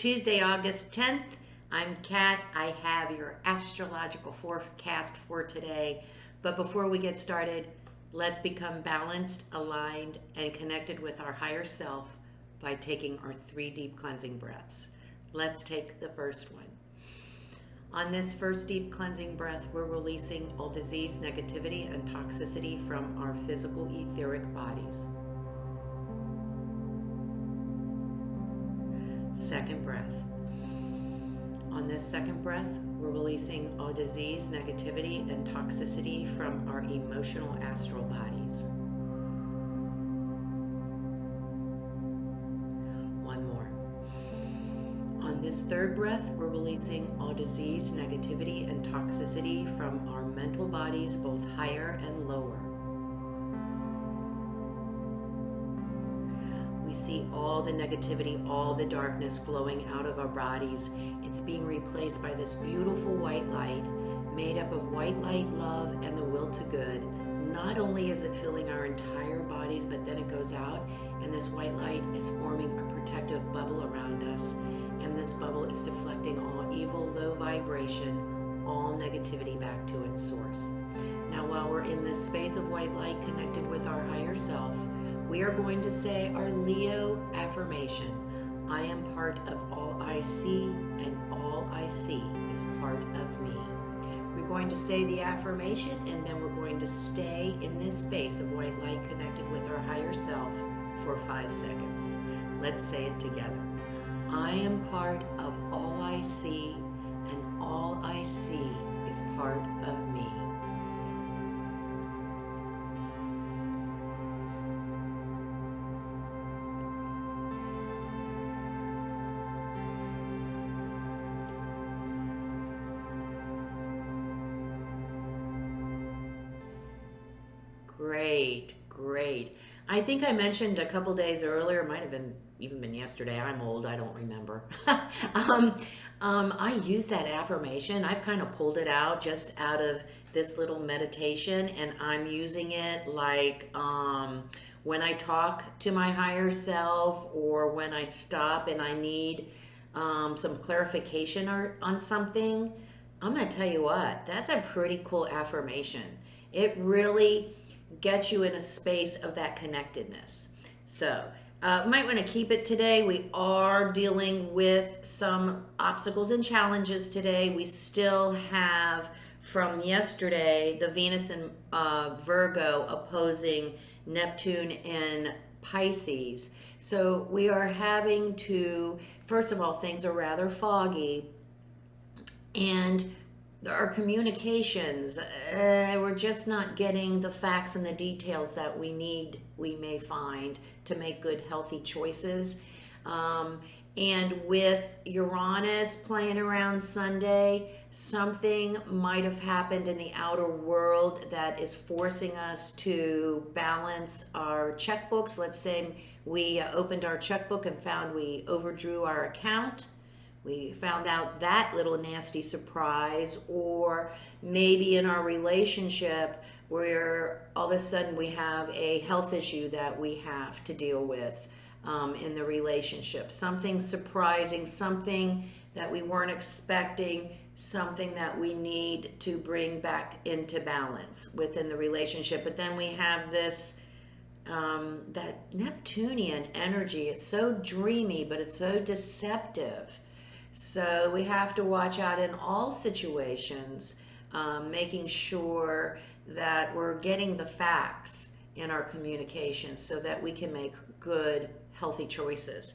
Tuesday, August 10th. I'm Kat. I have your astrological forecast for today. But before we get started, let's become balanced, aligned, and connected with our higher self by taking our 3 deep cleansing breaths. Let's take the first one. On this first deep cleansing breath, we're releasing all disease, negativity, and toxicity from our physical etheric bodies. Second breath. On this second breath, we're releasing all disease, negativity, and toxicity from our emotional astral bodies. One more. On this third breath, we're releasing all disease, negativity, and toxicity from our mental bodies, both higher and lower. We see all the negativity, all the darkness flowing out of our bodies. It's being replaced by this beautiful white light made up of white light, love, and the will to good. Not only is it filling our entire bodies, but then it goes out and this white light is forming a protective bubble around us. And this bubble is deflecting all evil, low vibration, all negativity back to its source. Now, while we're in this space of white light connected with our higher self, we are going to say our Leo affirmation. I am part of all I see, and all I see is part of me. We're going to say the affirmation, and then we're going to stay in this space of white light connected with our higher self for 5 seconds. Let's say it together. I am part of all I see, and all I see is part of me. Great. I think I mentioned a couple days earlier, might have been even been yesterday. I'm old, I don't remember. I use that affirmation. I've kind of pulled it out just out of this little meditation, and I'm using it like when I talk to my higher self, or when I stop and I need some clarification on something. I'm going to tell you what, that's a pretty cool affirmation. It really gets you in a space of that connectedness. So might want to keep it today. We are dealing with some obstacles and challenges today. We still have from yesterday the Venus in Virgo opposing Neptune in Pisces. So we are having to, first of all, things are rather foggy, and our communications, we're just not getting the facts and the details that we need, we may find, to make good, healthy choices. And with Uranus playing around Sunday, something might have happened in the outer world that is forcing us to balance our checkbooks. Let's say we opened our checkbook and found we overdrew our account. We found out that little nasty surprise, or maybe in our relationship where all of a sudden we have a health issue that we have to deal with in the relationship. Something surprising, something that we weren't expecting, something that we need to bring back into balance within the relationship. But then we have this that Neptunian energy. It's so dreamy, but it's so deceptive. So we have to watch out in all situations, making sure that we're getting the facts in our communication so that we can make good, healthy choices.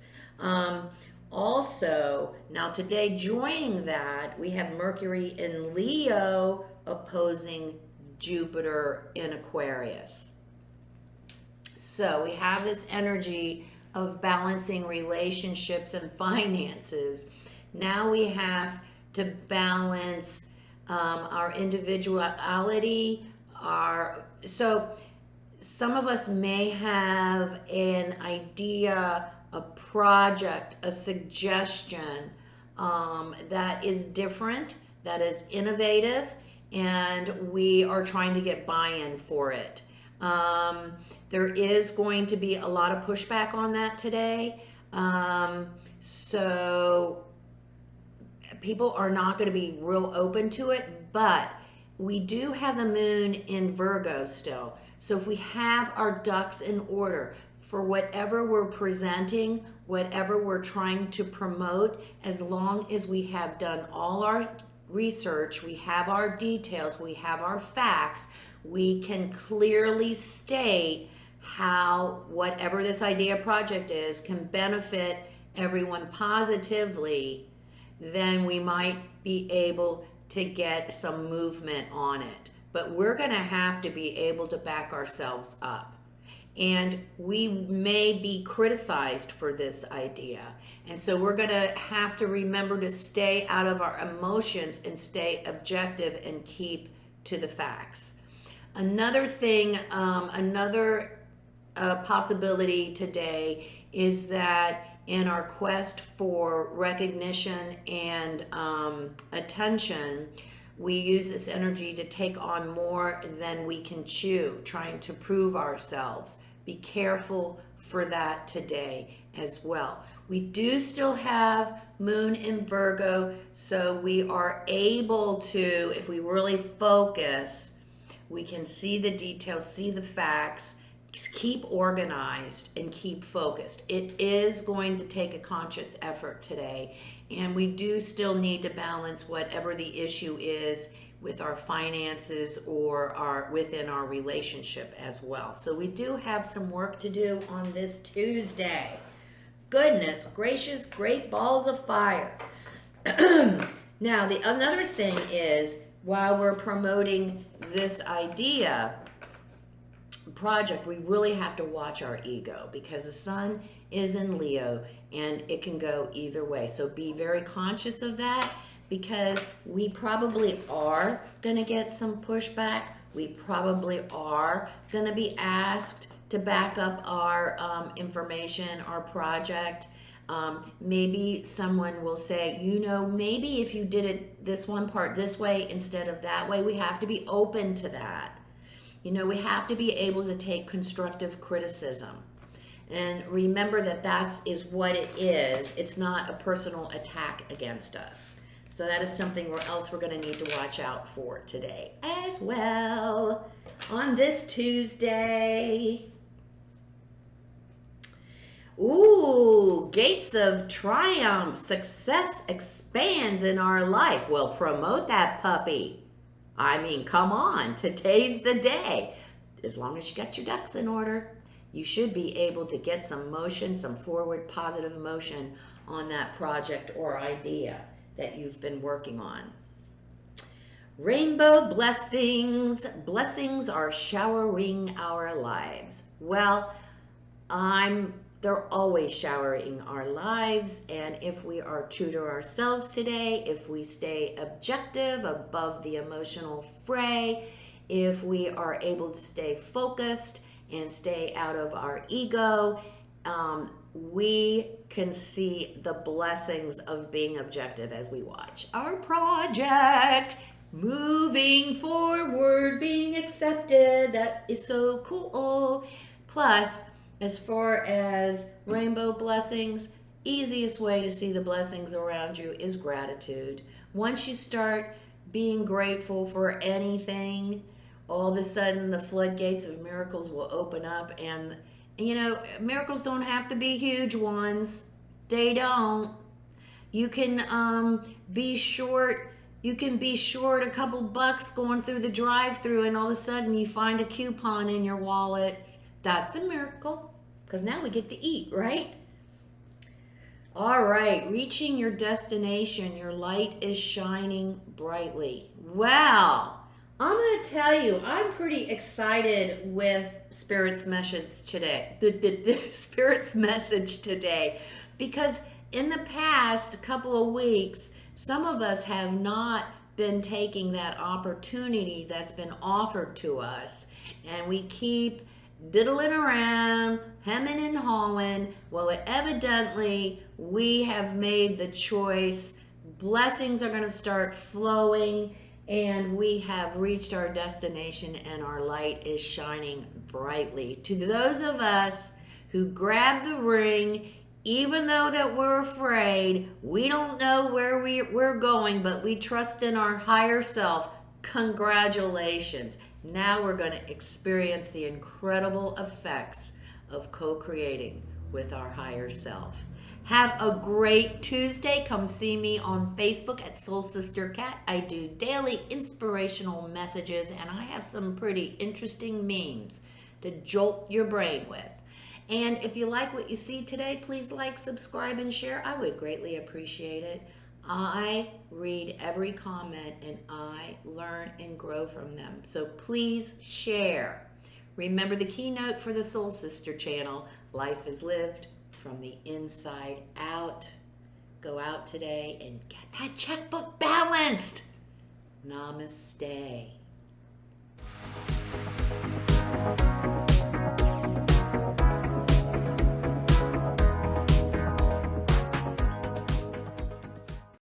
Also, now today joining that, we have Mercury in Leo opposing Jupiter in Aquarius. So we have this energy of balancing relationships and finances. Now we have to balance our individuality. So some of us may have an idea, a project, a suggestion that is different, that is innovative, and we are trying to get buy-in for it. There is going to be a lot of pushback on that today. So people are not going to be real open to it, but we do have the moon in Virgo still. So if we have our ducks in order for whatever we're presenting, whatever we're trying to promote, as long as we have done all our research, we have our details, we have our facts, we can clearly state how whatever this idea project is can benefit everyone positively, then we might be able to get some movement on it. But we're going to have to be able to back ourselves up. And we may be criticized for this idea. And so we're going to have to remember to stay out of our emotions and stay objective and keep to the facts. Another thing, another possibility today is that in our quest for recognition and attention, we use this energy to take on more than we can chew, trying to prove ourselves. Be careful for that today as well. We do still have moon in Virgo, so we are able to, if we really focus, we can see the details, see the facts, keep organized and keep focused. It is going to take a conscious effort today, and we do still need to balance whatever the issue is with our finances or within our relationship as well. So we do have some work to do on this Tuesday. Goodness gracious, great balls of fire. Now, another thing is, while we're promoting this idea project, we really have to watch our ego, because the sun is in Leo and it can go either way. So be very conscious of that, because we probably are going to get some pushback. We probably are going to be asked to back up our information, our project. Maybe someone will say, maybe if you did it this one part this way instead of that way. We have to be open to that. We have to be able to take constructive criticism. And remember that is what it is. It's not a personal attack against us. So that is something else we're going to need to watch out for today as well on this Tuesday. Ooh, gates of triumph, success expands in our life. Well, promote that puppy. I mean, come on, today's the day. As long as you got your ducks in order, you should be able to get some motion, some forward positive motion on that project or idea that you've been working on. Rainbow blessings. Blessings are showering our lives. Well, they're always showering our lives, and if we are true to ourselves today, if we stay objective above the emotional fray, if we are able to stay focused and stay out of our ego, we can see the blessings of being objective as we watch our project moving forward, being accepted. That is so cool. Plus, as far as rainbow blessings, easiest way to see the blessings around you is gratitude. Once you start being grateful for anything, all of a sudden the floodgates of miracles will open up. And miracles don't have to be huge ones. They don't. You can be short. You can be short a couple bucks going through the drive-thru, and all of a sudden you find a coupon in your wallet. That's a miracle, because now we get to eat, right? All right, reaching your destination. Your light is shining brightly. Well, I'm going to tell you, I'm pretty excited with Spirit's message today. Spirit's message today, because in the past couple of weeks, some of us have not been taking that opportunity that's been offered to us, and we keep diddling around, hemming and hawing. Well, evidently, we have made the choice. Blessings are going to start flowing, and we have reached our destination, and our light is shining brightly. To those of us who grab the ring Even though that we're afraid, we don't know where we're going, but we trust in our higher self. Congratulations. Now we're going to experience the incredible effects of co-creating with our higher self. Have a great Tuesday. Come see me on Facebook at Soul Sister Cat. I do daily inspirational messages, and I have some pretty interesting memes to jolt your brain with. And if you like what you see today, please like, subscribe, and share. I would greatly appreciate it. I read every comment and I learn and grow from them. So please share. Remember the keynote for the Soul Sister channel: life is lived from the inside out. Go out today and get that checkbook balanced. Namaste.